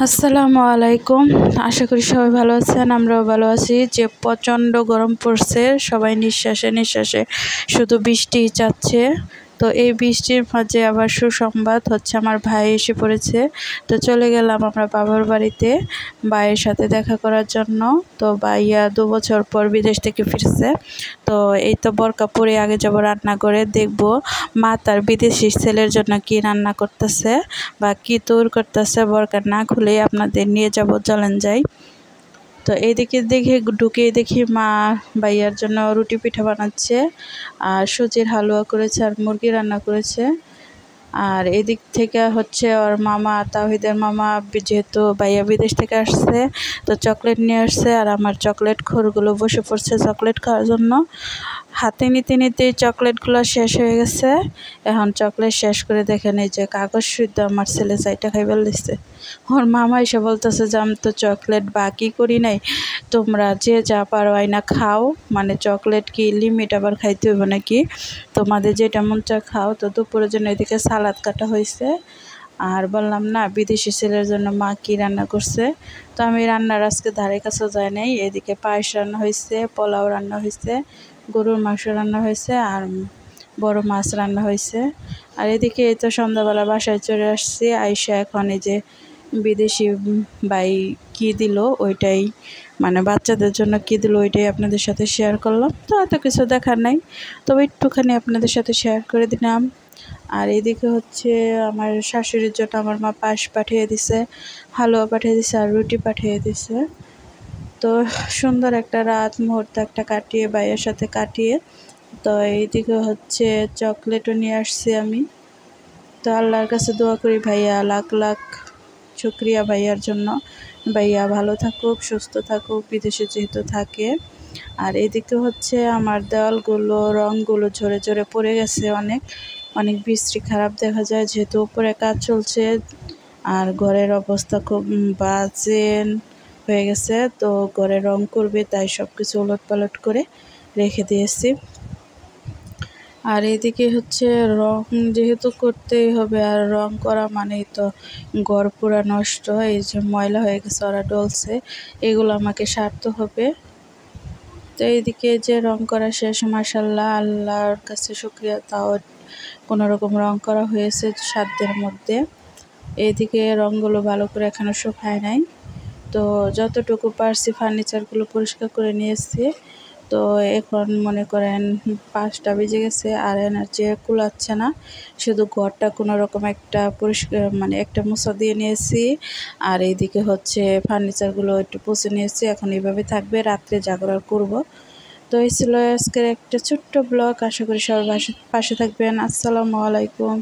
আসসালামু আলাইকুম। আশা করি সবাই ভালো আছেন, আমরাও ভালো আছি। যে প্রচণ্ড গরম পড়ছে, সবাই নিঃশ্বাসে নিঃশ্বাসে শুধু বৃষ্টি চাচ্ছে। তো এই বৃষ্টির মাঝে আবার সুসংবাদ হচ্ছে, আমার ভাই এসে পড়েছে। তো চলে গেলাম আমরা বাবার বাড়িতে ভাইয়ের সাথে দেখা করার জন্য। তো ভাইয়া 2 বছর পর বিদেশ থেকে ফিরছে। তো এই তো বোরকা পরে আগে যাব রান্না করে দেখব মা তার বিদেশি ছেলের জন্য কি রান্না করতেছে বা কি তৈরি করতেছে। বোরকা না খুলে আপনাদের নিয়ে যাব, চলেন যাই। তো এইদিকে ঢুকে দেখি মা ভাইয়ার জন্য রুটি পিঠা বানাচ্ছে, আর সুজির হালুয়া করেছে, আর মুরগি রান্না করেছে। আর এদিক থেকে হচ্ছে ওর মামা, তাওহিদের মামা, যেহেতু ভাইয়া বিদেশ থেকে আসছে তো চকলেট নিয়ে আসছে, আর আমার চকলেট খোরগুলো বসে পড়ছে চকলেট খাওয়ার জন্য। হাতে নিতে নিতেই চকলেটগুলো শেষ হয়ে গেছে। এখন চকলেট শেষ করে দেখেন এই যে কাগজ শুদ্ধ আমার ছেলে চাইটা খাইবার দিচ্ছে। ওর মামা এসে বলতেছে যে আমি তো চকলেট বাকি করি নাই, তোমরা যে যা পারো আইনা খাও, মানে চকলেট কি লিমিট আবার খাইতে হইব নাকি, তোমাদের যেটা মন চা খাও। তো দুপুরের জন্য এদিকে সালাদ কাটা হয়েছে। আর বললাম না বিদেশি ছেলের জন্য মা কি রান্না করছে। তো আমি রান্নার আজকে ধারে কাছে যাই নাই। এদিকে পায়েস রান্না হয়েছে, পোলাও রান্না হয়েছে, গরুর মাংস রান্না হয়েছে, আর বড় মাছ রান্না হয়েছে। আর এদিকে এই তো সন্ধ্যাবেলা বাসায় চলে আসছি। আইসা এখন এই যে বিদেশি ভাই কি দিল ওইটাই, মানে বাচ্চাদের জন্য কি দিল ওইটাই আপনাদের সাথে শেয়ার করলাম। তো এত কিছু দেখার নাই, তবে একটুখানি আপনাদের সাথে শেয়ার করে দিলাম। আর এদিকে হচ্ছে আমার শাশুড়ির জন্য আমার মা পায়েস পাঠিয়ে দিছে, হালুয়া পাঠিয়ে দিছে, আর রুটি পাঠিয়ে দিছে। তো সুন্দর একটা রাত মুহূর্ত একটা কাটিয়ে ভাইয়ের সাথে কাটিয়ে, তো এইদিকে হচ্ছে চকলেটও নিয়ে আসছি আমি। তো আল্লাহর কাছে দোয়া করি ভাইয়া লাখ লাখ শুক্রিয়া ভাইয়ার জন্য, ভাইয়া ভালো থাকুক, সুস্থ থাকুক, বিদেশে যেহেতু থাকে। আর এদিকে হচ্ছে আমার দেওয়ালগুলো রঙগুলো ঝরে ঝরে পড়ে গেছে, অনেক অনেক বিশ্রী খারাপ দেখা যায়, যেহেতু উপরে কাজ চলছে। আর ঘরের অবস্থা খুব বাজে হয়ে গেছে। তো ঘরে রং করবে, তাই সব কিছু ওলটপালট করে রেখে দিয়েছি। আর এদিকে হচ্ছে রং যেহেতু করতেই হবে, আর রং করা মানেই তো ঘর পুরা নষ্ট। এই যে ময়লা হয়ে গেছে, ওরা ডলছে, এগুলো আমাকে সারতে হবে। তো এইদিকে যে রং করা শেষ, মাশাআল্লাহ, আল্লাহর কাছে শুকরিয়া, তাও কোনো রকম রং করা হয়েছে সাধ্যের মধ্যে। এইদিকে রঙগুলো ভালো করে এখনো শুকায় নাই। তো যতটুকু পারছি ফার্নিচারগুলো পরিষ্কার করে নিয়েছি। তো এখন মনে করেন 5টা বেজে গেছে, আর এনার্জি কুলাচ্ছে না। শুধু ঘরটা কোনো রকম একটা পরিষ্কার, মানে একটা মোছা দিয়ে নিয়েছি। আর এইদিকে হচ্ছে ফার্নিচারগুলো একটু পুছে নিয়েছি। এখন এইভাবে থাকবে, রাত্রে জাগরণ করব। তো এই ছিল আজকের একটা ছোট্ট ব্লগ। আশা করি সবাই পাশে থাকবেন। আসসালামু আলাইকুম।